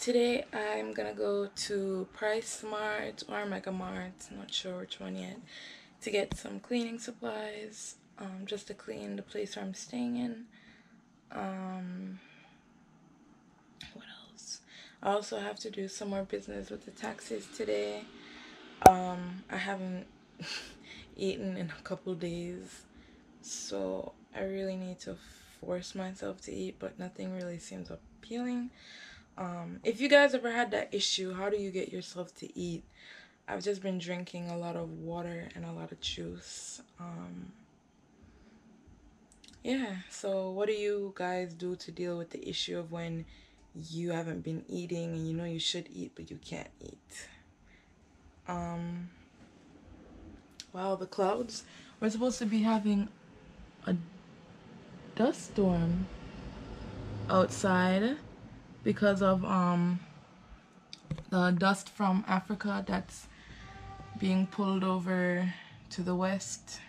Today I'm gonna go to Price Smart or Mega Mart, not sure which one yet, to get some cleaning supplies, just to clean the place where I'm staying in. What else? I also have to do some more business with the taxes today. I haven't eaten in a couple days, so I really need to force myself to eat, but nothing really seems appealing. If you guys ever had that issue, how do you get yourself to eat? I've just been drinking a lot of water and a lot of juice. Yeah, so what do you guys do to deal with the issue of when you haven't been eating and you know you should eat but you can't eat? Wow, the clouds. We're supposed to be having a dust storm outside because of the dust from Africa that's being pulled over to the west.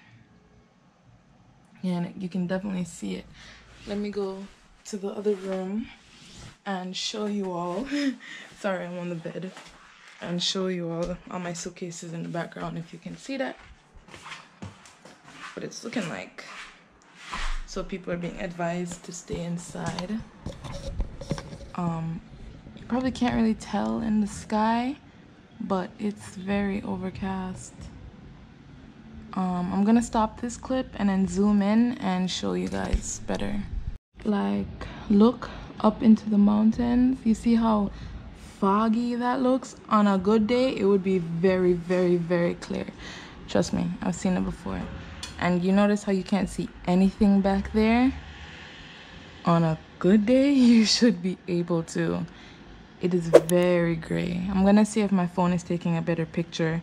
Yeah, and you can definitely see it. Let me go to the other room and show you all. Sorry, I'm on the bed. And show you all my suitcases in the background if you can see that. But it's looking like, so people are being advised to stay inside. You probably can't really tell in the sky, but it's very overcast. I'm gonna stop this clip and then zoom in and show you guys better. Like, look up into the mountains. You see how foggy that looks? On a good day, it would be very, very, very clear. Trust me, I've seen it before. And you notice how you can't see anything back there? On a good day, you should be able to. It is very gray. I'm gonna see if my phone is taking a better picture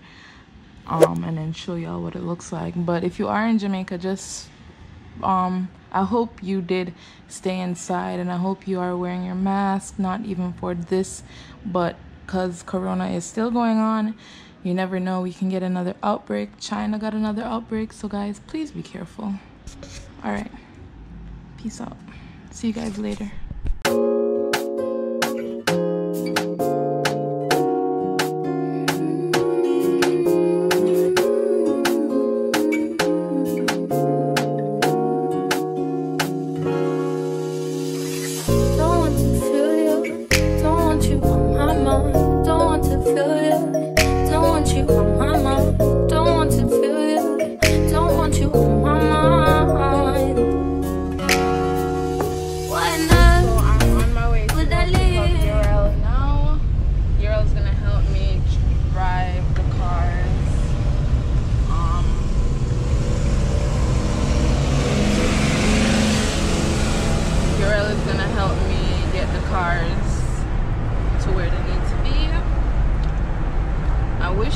and then show y'all what it looks like. But if you are in Jamaica, just I hope you did stay inside, and I hope you are wearing your mask, not even for this, but because Corona is still going on. You never know, we can get another outbreak. China got another outbreak, so guys, please be careful. All right, peace out. See you guys later.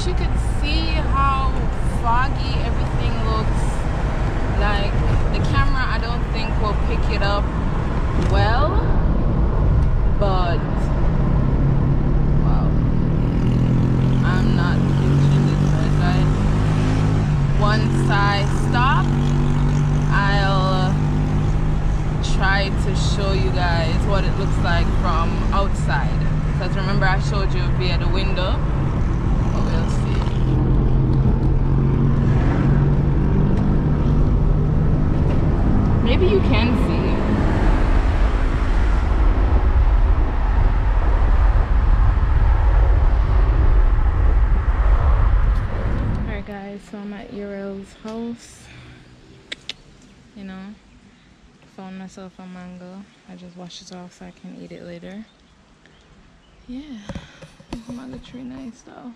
You could see how foggy everything looks. Like, the camera I don't think will pick it up well, but wow, I'm not picturing this right, guys. Once I stop, I'll try to show you guys what it looks like from outside, because remember I showed you via the window. We'll see. Maybe you can see. Alright guys, so I'm at Urel's house. You know, found myself a mango. I just washed it off so I can eat it later. Yeah, the mango tree nice though.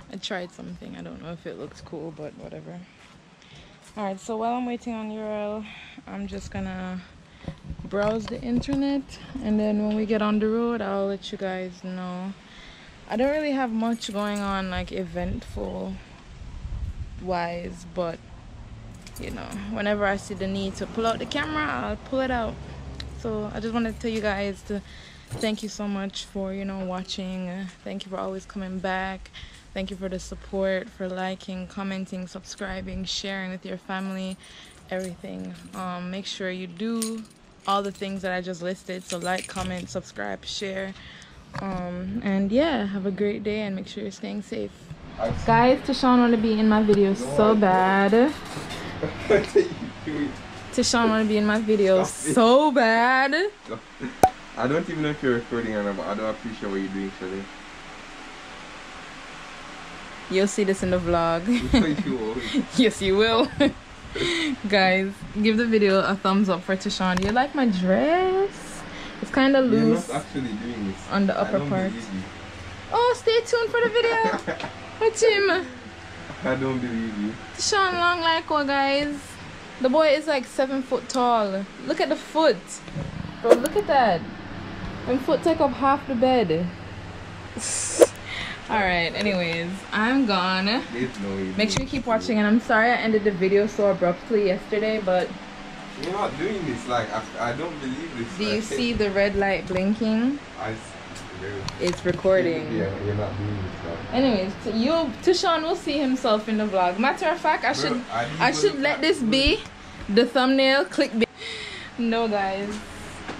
I tried something. I don't know if it looks cool, but whatever. Alright, so while I'm waiting on URL, I'm just gonna browse the internet, and then when we get on the road, I'll let you guys know. I don't really have much going on, like eventful wise, but you know, whenever I see the need to pull out the camera, I'll pull it out. So I just wanted to tell you guys to thank you so much for, you know, watching. Thank you for always coming back. Thank you for the support, for liking, commenting, subscribing, sharing with your family, everything. Make sure you do all the things that I just listed. So like, comment, subscribe, share. And yeah, have a great day and make sure you're staying safe. Guys, Tashawn want to be in my video so bad. Tashawn want to be in my video so bad. I don't even know if you're recording or not, but I don't appreciate what you're doing today. You'll see this in the vlog. You will. Yes, you will. Guys, give the video a thumbs up for Tashawn. Do you like my dress? It's kind of loose. You're not actually doing this. On the upper part. Oh, stay tuned for the video. Watch him. I don't believe you. Tashawn long like what, guys? The boy is like 7 foot tall. Look at the foot. Bro, look at that. Them foot take up half the bed. Alright, anyways, I'm gone. Make sure you keep watching, and I'm sorry I ended the video so abruptly yesterday, but you're not doing this. Like, I don't believe this. Do you see the red light blinking? It's recording. Yeah, you're not doing this. Like. Anyways, Tashawn will see himself in the vlog. Matter of fact, I should let this be the thumbnail. Clickbait. No, guys.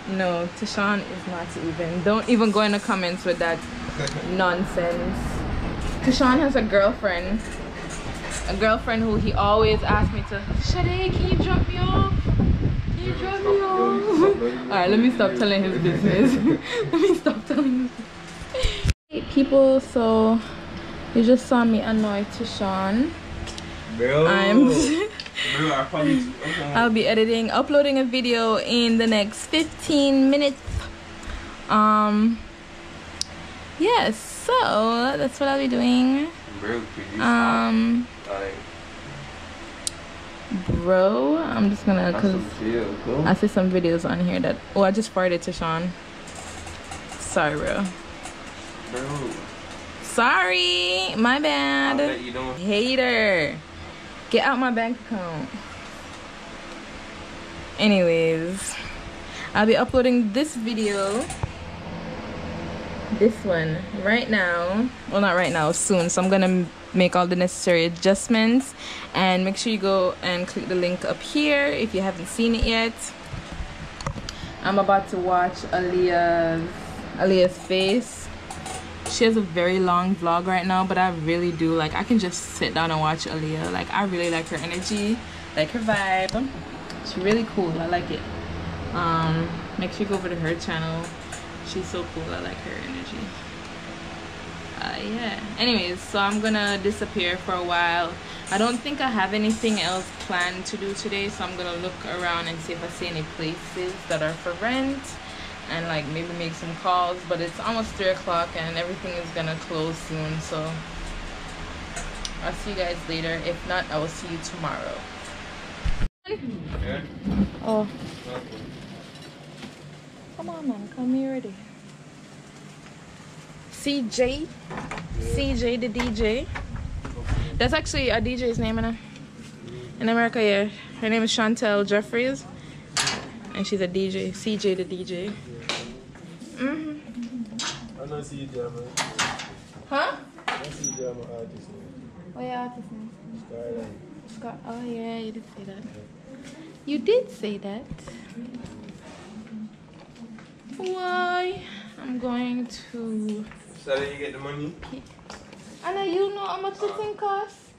No, Tashawn is not even. Don't even go in the comments with that nonsense. Tashawn has a girlfriend. A girlfriend who he always asks me to, Shade, can you drop me off? Can you drop me off? Alright, let me stop telling his business. Let me stop telling his business. Hey, people, so you just saw me annoy Tashawn. Bro. I'll be uploading a video in the next 15 minutes. Yes, so that's what I'll be doing. Bro, I'm just gonna, cause I see some videos on here that, oh, I just farted to Sean. Sorry, bro. Sorry, my bad. I bet you don't. Hater. Get out my bank account. Anyways, I'll be uploading this video, this one, right now. Well, not right now, soon. So I'm gonna make all the necessary adjustments, and make sure you go and click the link up here if you haven't seen it yet. I'm about to watch Aaliyah's face. She has a very long vlog right now, but I really do like, I can just sit down and watch Aaliyah. Like, I really like her energy, like her vibe. She's really cool. I like it. Make sure you go over to her channel. She's so cool. I like her energy. Yeah. Anyways, so I'm gonna disappear for a while. I don't think I have anything else planned to do today, so I'm gonna look around and see if I see any places that are for rent, and like maybe make some calls. But it's almost 3 o'clock and everything is gonna close soon, so I'll see you guys later. If not, I will see you tomorrow. Yeah. Oh, come on, man, come here already. CJ, CJ the DJ. That's actually a DJ's name in America. Yeah, her name is Chantel Jeffries, and she's a DJ. CJ the DJ. I know CJ, man. Huh? I know CJ, I'm an artist. What your artist name? Skyline. Oh yeah, you did say that. You did say that. Why? I'm going to. So then you get the money? Anna, you know how much this thing costs?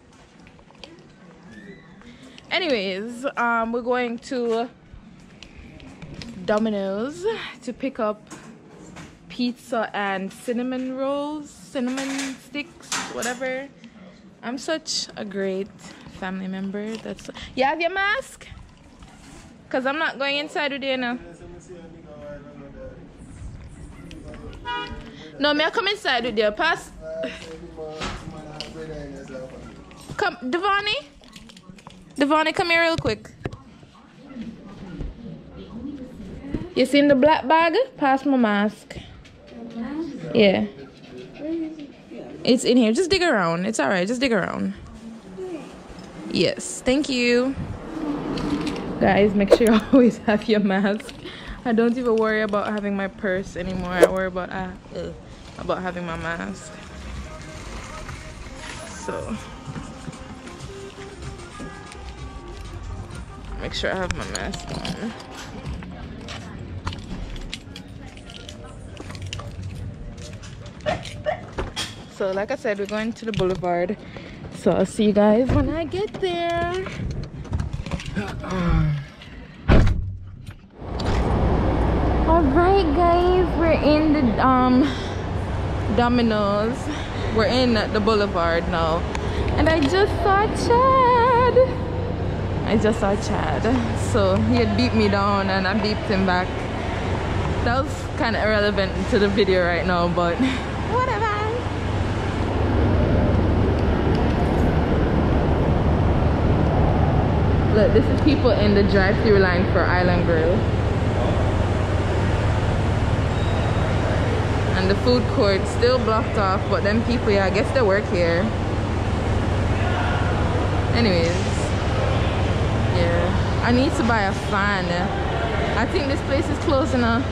Anyways, we're going to Dominoes to pick up pizza and cinnamon rolls, cinnamon sticks, whatever. I'm such a great family member. That's. You have your mask? Cause I'm not going inside with you now. No, may I come inside with you? Pass. Come, Devani. Devani, come here real quick. You seen the black bag? Pass my mask. Yeah. It's in here. Just dig around. It's alright. Just dig around. Yes. Thank you. Guys, make sure you always have your mask. I don't even worry about having my purse anymore. I worry about having my mask. So make sure I have my mask on. So like I said, we're going to the boulevard. So I'll see you guys when I get there. Alright guys, we're in the Dominoes. We're in the boulevard now. And I just saw Chad. So he had beat me down and I beeped him back. That was kind of irrelevant to the video right now, but whatever. Look, this is people in the drive-thru line for Island Grill. And the food court still blocked off, but them people, yeah, I guess they work here. Anyways, yeah, I need to buy a fan. I think this place is closing up.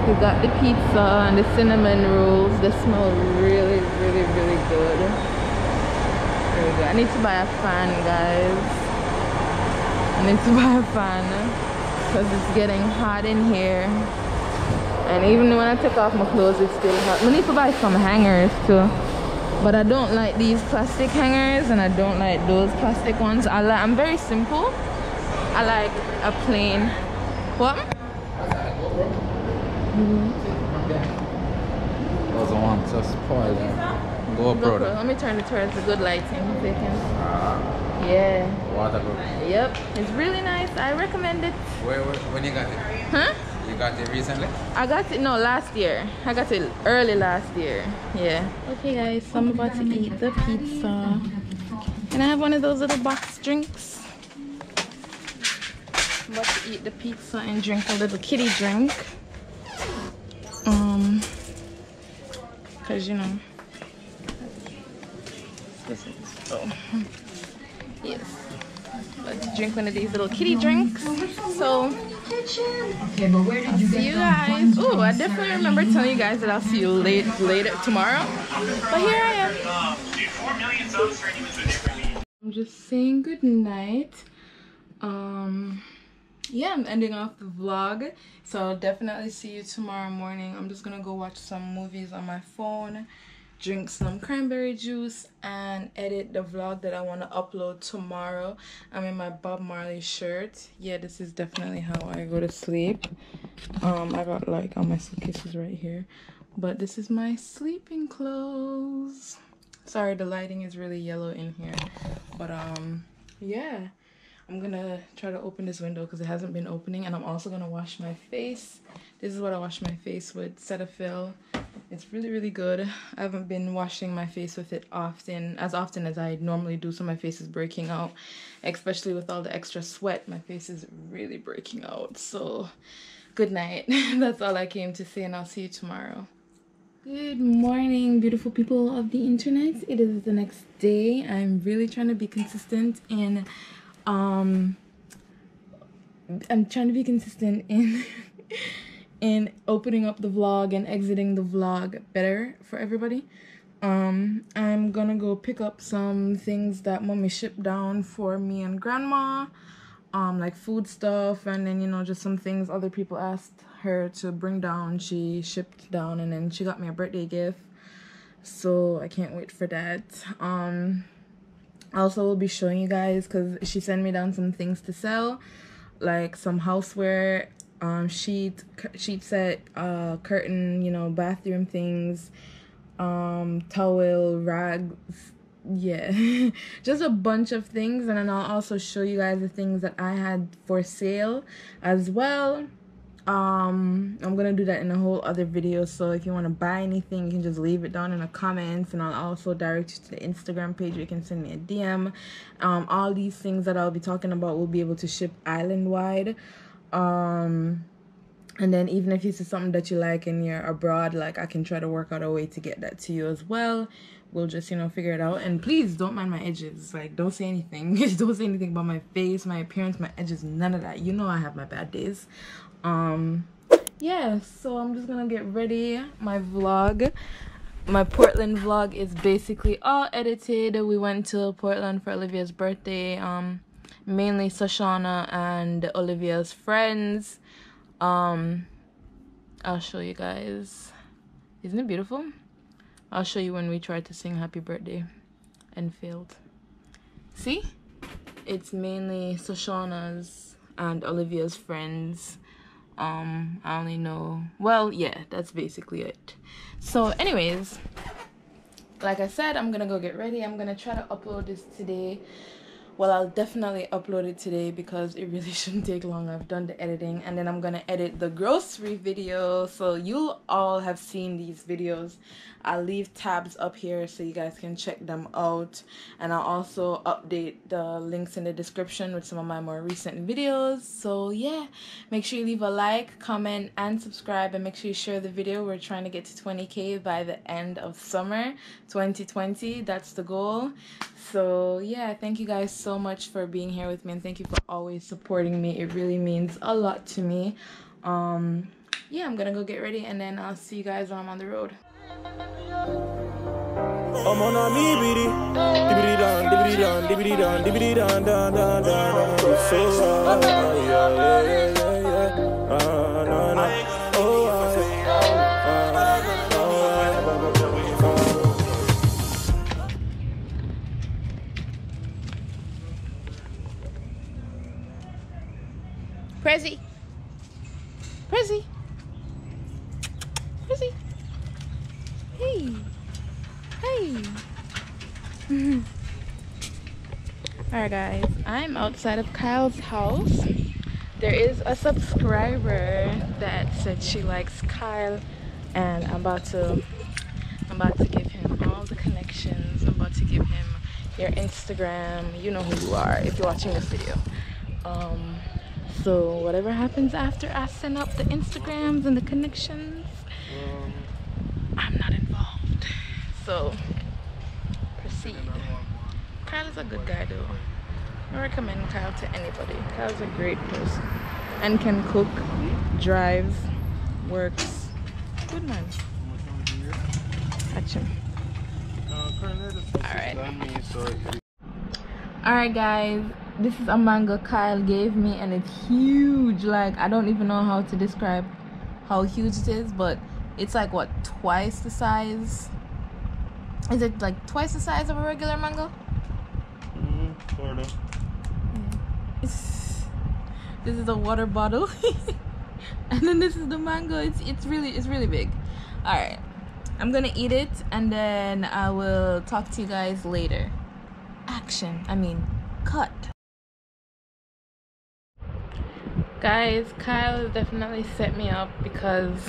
We got the pizza and the cinnamon rolls. They smell really, really, really good. There we go. I need to buy a fan, guys. I need to buy a fan because it's getting hot in here. And even when I take off my clothes, it's still hot. I need to buy some hangers too. But I don't like these plastic hangers and I don't like those plastic ones. I'm very simple. I like a plain. What? Doesn't want to spoil them. GoPro. Let me turn it towards the good lighting so they can. Yeah. Waterproof. Yep. It's really nice. I recommend it. When you got it? Huh? You got it recently? I got it, no, last year. I got it early last year. Yeah. Okay guys, so I'm about to eat the pizza. Can I have one of those little box drinks? I'm about to eat the pizza and drink a little kiddie drink. Cause you know. Oh. Yes. Let's drink one of these little kiddie drinks. So Okay, but where did you see you guys. Oh, I definitely remember telling you guys that I'll see you later tomorrow. But here I am. I'm just saying good night. Yeah, I'm ending off the vlog. So I'll definitely see you tomorrow morning. I'm just gonna go watch some movies on my phone, drink some cranberry juice, and edit the vlog that I want to upload tomorrow. I'm in my Bob Marley shirt. Yeah, this is definitely how I go to sleep. I got like all my suitcases right here, but this is my sleeping clothes. Sorry, the lighting is really yellow in here, but yeah, I'm gonna try to open this window because it hasn't been opening, and I'm also gonna wash my face. This is what I wash my face with, Cetaphil. It's really, really good. I haven't been washing my face with it as often as I normally do, so my face is breaking out. Especially with all the extra sweat, my face is really breaking out. So, good night. That's all I came to say, and I'll see you tomorrow. Good morning, beautiful people of the internet. It is the next day. I'm really trying to be consistent in, in opening up the vlog and exiting the vlog better for everybody. I'm gonna go pick up some things that mommy shipped down for me and grandma, like food stuff, and then, you know, just some things other people asked her to bring down. She shipped down, and then she got me a birthday gift, so I can't wait for that. Also will be showing you guys, because she sent me down some things to sell, like some houseware, sheet set, curtain, you know, bathroom things, towel, rags, yeah, just a bunch of things. And then I'll also show you guys the things that I had for sale as well. I'm gonna do that in a whole other video, so if you want to buy anything, you can just leave it down in the comments, and I'll also direct you to the Instagram page where you can send me a DM. All these things that I'll be talking about will be able to ship island wide. And then even if you see something that you like and you're abroad, like I can try to work out a way to get that to you as well. We'll just, you know, figure it out. And please don't mind my edges. Like, don't say anything. Don't say anything about my face, my appearance, my edges, none of that. You know I have my bad days. Yeah, so I'm just gonna get ready. My vlog, my Portland vlog is basically all edited. We went to Portland for Olivia's birthday. Mainly Sashana and Olivia's friends. I'll show you guys. Isn't it beautiful? I'll show you when we tried to sing happy birthday and failed. See? It's mainly Sashana's and Olivia's friends. I only know, well, yeah, that's basically it. So anyways, like I said, I'm gonna go get ready. I'm gonna try to upload this today. Well, I'll definitely upload it today because it really shouldn't take long. I've done the editing, and then I'm gonna edit the grocery video. So you'll all have seen these videos. I'll leave tabs up here so you guys can check them out, and I'll also update the links in the description with some of my more recent videos. So yeah, make sure you leave a like, comment, and subscribe, and make sure you share the video. We're trying to get to 20K by the end of summer 2020. That's the goal. So yeah, thank you guys so much for being here with me, and thank you for always supporting me. It really means a lot to me. Yeah, I'm gonna go get ready, and then I'll see you guys when I'm on the road. Prezi. Prezi. Prezi. Hey. Hey. Alright guys, I'm outside of Kyle's house. There is a subscriber that said she likes Kyle, and I'm about to give him all the connections. I'm about to give him your Instagram. You know who you are if you're watching this video. So whatever happens after I send up the Instagrams and the connections, I'm not involved. So proceed. Kyle is a good guy though. I recommend Kyle to anybody. Kyle's a great person and can cook, drives, works. Good man. Catch him. Alright guys, this is a mango Kyle gave me, and it's huge. Like, I don't even know how to describe how huge it is, but it's like what, twice the size? Is it like twice the size of a regular mango? Sort of. This is a water bottle. And then this is the mango. It's really big. Alright, I'm gonna eat it, and then I will talk to you guys later. Cut. Guys, Kyle definitely set me up because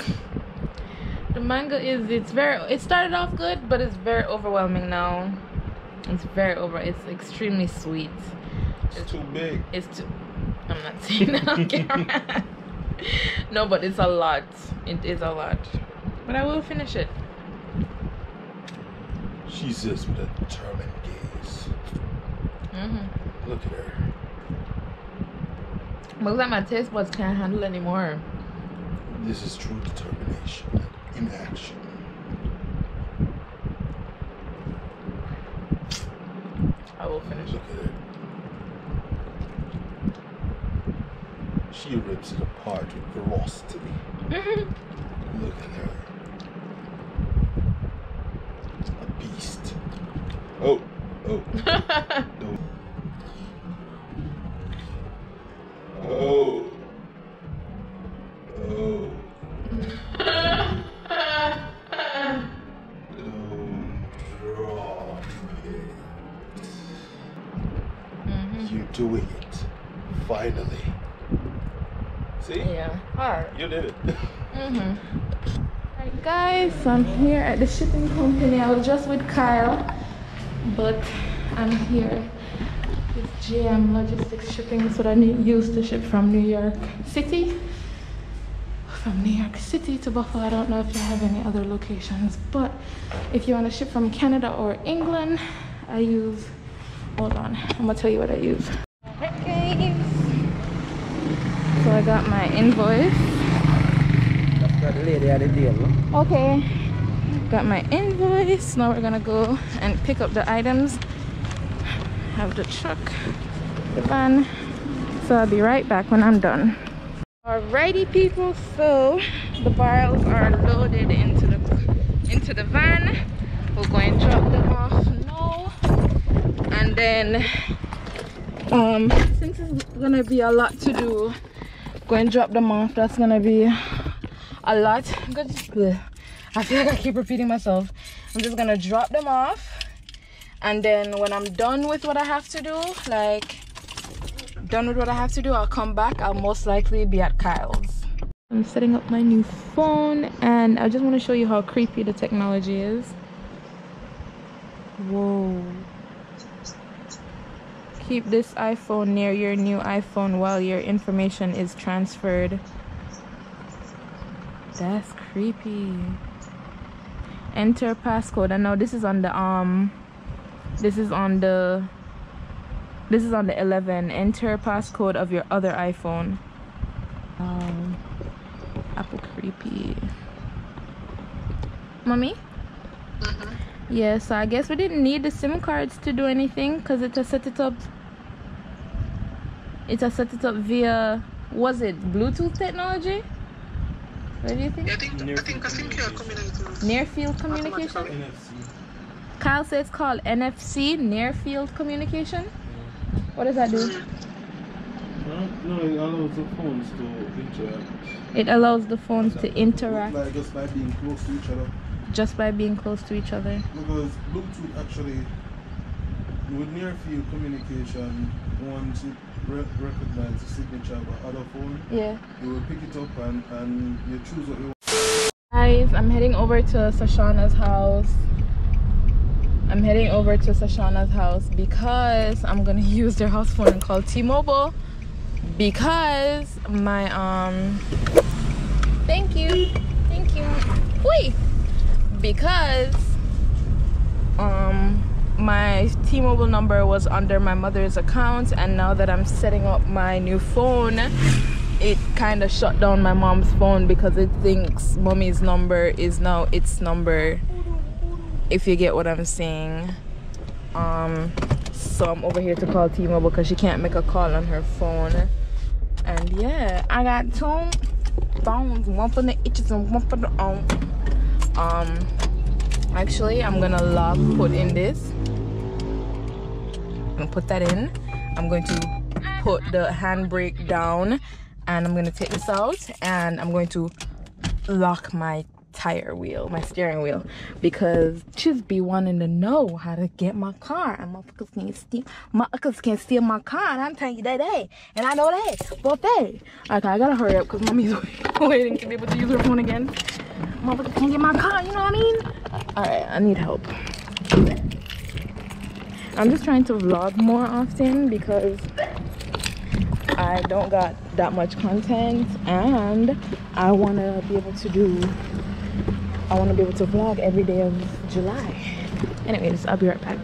the mango it started off good, but it's very overwhelming now. It's extremely sweet. It's too big. I'm not saying that on camera. No, but it's a lot. It is a lot. But I will finish it. She says with a determined gaze. Look at her. Looks like my taste buds can't handle anymore. This is true determination in action. I will finish. Look at her. She rips it apart with ferocity. Look at her. A beast. Oh. Don't. Oh. You're doing it. Finally. See? Yeah. Alright. You did it. Alright guys, so I'm here at the shipping company. I was just with Kyle, but I'm here with GM Logistics Shipping. That's what I used to ship from New York City. from New York City to Buffalo. I don't know if you have any other locations, but if you want to ship from Canada or England, I use, hold on, I'm gonna tell you what I use. Okay, so I got my invoice. Okay, got my invoice. Now we're gonna go and pick up the items. Have the truck, the van. So I'll be right back when I'm done. Alrighty people, so the barrels are loaded into the van. We're going to drop them off now. And then since it's gonna be a lot to do, go and drop them off. That's gonna be a lot. I feel like I keep repeating myself. I'm just gonna drop them off, and then when I'm done with what I have to do, I'll come back. I'll most likely be at Kyle's. I'm setting up my new phone, and I just want to show you how creepy the technology is. Whoa. Keep this iPhone near your new iPhone while your information is transferred. That's creepy. Enter passcode. I know this is on the 11. Enter passcode of your other iPhone. Apple creepy. Mommy? Yeah, so I guess we didn't need the SIM cards to do anything, because it has set it up. It has set it up via, was it Bluetooth technology? What do you think? I think a SIM card communication. Near field communication? NFC. Kyle says it's called NFC, near field communication. What does that do? No, it allows the phones to interact. It allows the phones to interact Like just by being close to each other. just by being close to each other. Because Bluetooth actually, with near field communication, once it recognizes the signature of another phone, Yeah. you will pick it up and you choose what you want. Guys, I'm heading over to Sashana's house. Because I'm gonna use their house phone and call T-Mobile, because my thank you. Wait, because my T-Mobile number was under my mother's account, and now that I'm setting up my new phone, it kind of shut down my mom's phone because it thinks mommy's number is now its number, if you get what I'm saying. So I'm over here to call T-Mobile because she can't make a call on her phone. And yeah, I got 2 phones, one for the itches and one for the actually I'm gonna put in this. I'm gonna put that in. I'm going to put the handbrake down, and I'm gonna take this out, and I'm going to lock my steering wheel, because just be wanting to know how to get my car, and motherfuckers can't steal my car, and I'm telling you that, and I know that, but okay, I gotta hurry up because mommy's waiting to be able to use her phone again. Motherfuckers can't get my car, you know what I mean? Alright, I need help. I'm just trying to vlog more often because I don't got that much content, and I want to be able to vlog every day of July. Anyways, I'll be right back.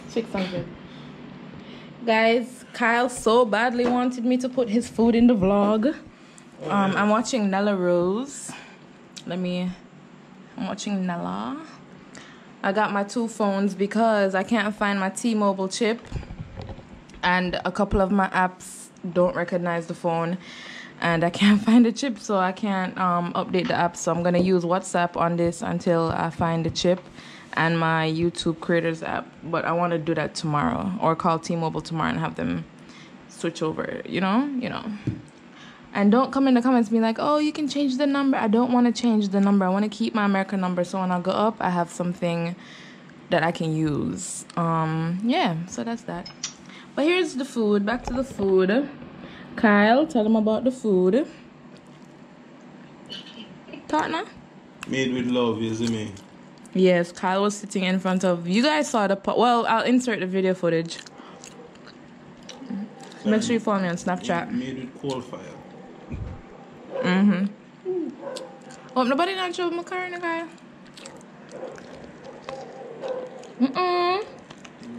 $600. Guys, Kyle so badly wanted me to put his food in the vlog. I'm watching Nella Rose. I'm watching Nella. I got my 2 phones because I can't find my T-Mobile chip, and a couple of my apps don't recognize the phone, and I can't find the chip, so I can't update the app. So I'm gonna use WhatsApp on this until I find the chip, and my YouTube creators app. But I want to do that tomorrow, or call T-Mobile tomorrow and have them switch over, you know. And don't come in the comments being like, oh, you can change the number. I don't want to change the number. I want to keep my American number, so when I go up, I have something that I can use. Yeah, so that's that. But here's the food. Back to the food. Kyle, tell them about the food. Partner? Made with love, you see me? Yes, Kyle was sitting in front of... You guys saw the... Well, I'll insert the video footage. Make sure you follow me on Snapchat. Made with coal fire. Oh, nobody not show my car in the guy.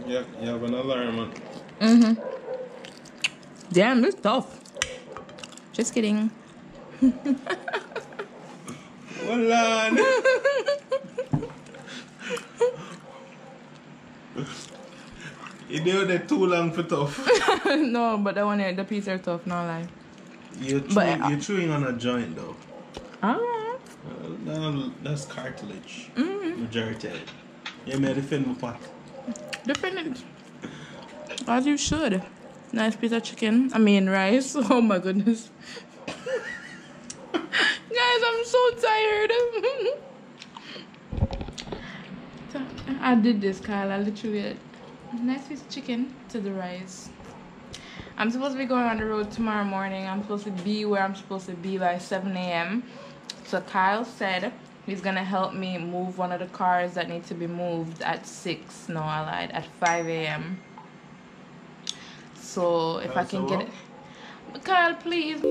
Yeah, you have an alarm on. Damn, this tough. Just kidding. Hold on. You know they're too long for tough. No, but that one, the piece are tough, not like. You're chewing on a joint though. That's cartilage. Majority. Yeah, may I defend my pot? Defend it. As you should. Nice piece of chicken. I mean rice. Oh my goodness. Guys, I'm so tired. I did this, Kyle. I literally nice piece of chicken to the rice. I'm supposed to be going on the road tomorrow morning. I'm supposed to be where I'm supposed to be by 7 a.m. So Kyle said he's gonna help me move one of the cars that need to be moved at 6. No, I lied. At 5 a.m. So if I can get it, Kyle, please.